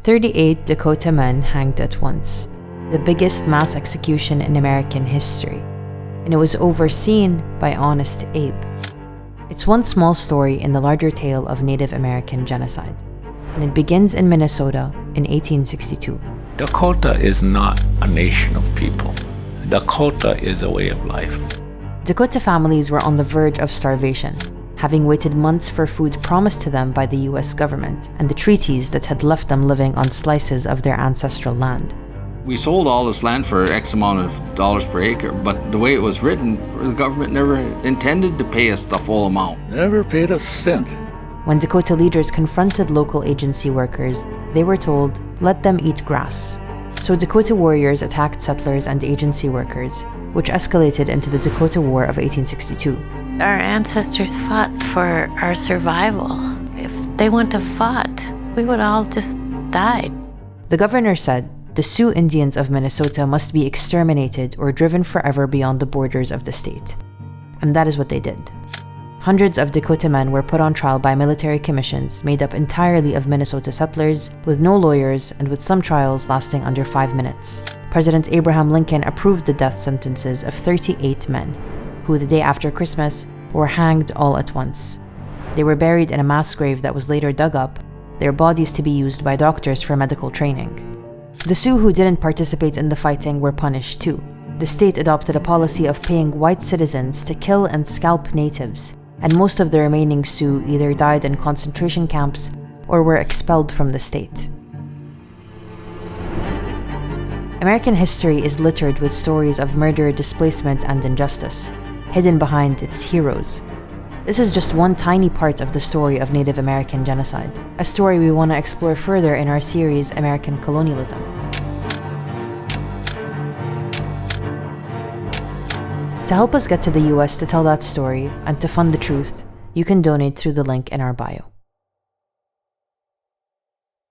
38 Dakota men hanged at once, the biggest mass execution in American history, and it was overseen by Honest Abe. It's one small story in the larger tale of Native American genocide, and it begins in Minnesota in 1862. Dakota is not a nation of people. Dakota is a way of life. Dakota families were on the verge of starvation, having waited months for food promised to them by the US government and the treaties that had left them living on slices of their ancestral land. We sold all this land for X amount of dollars per acre, but the way it was written, the government never intended to pay us the full amount. Never paid a cent. When Dakota leaders confronted local agency workers, they were told, let them eat grass. So Dakota warriors attacked settlers and agency workers, which escalated into the Dakota War of 1862. Our ancestors fought for our survival. If they wouldn't have fought, we would all just died. The governor said the Sioux Indians of Minnesota must be exterminated or driven forever beyond the borders of the state. And that is what they did. Hundreds of Dakota men were put on trial by military commissions made up entirely of Minnesota settlers, with no lawyers and with some trials lasting under 5 minutes. President Abraham Lincoln approved the death sentences of 38 men, who the day after Christmas were hanged all at once. They were buried in a mass grave that was later dug up, their bodies to be used by doctors for medical training. The Sioux who didn't participate in the fighting were punished too. The state adopted a policy of paying white citizens to kill and scalp natives, and most of the remaining Sioux either died in concentration camps or were expelled from the state. American history is littered with stories of murder, displacement, and injustice, hidden behind its heroes. This is just one tiny part of the story of Native American genocide, a story we want to explore further in our series, American Colonialism. To help us get to the US to tell that story and to fund the truth, you can donate through the link in our bio.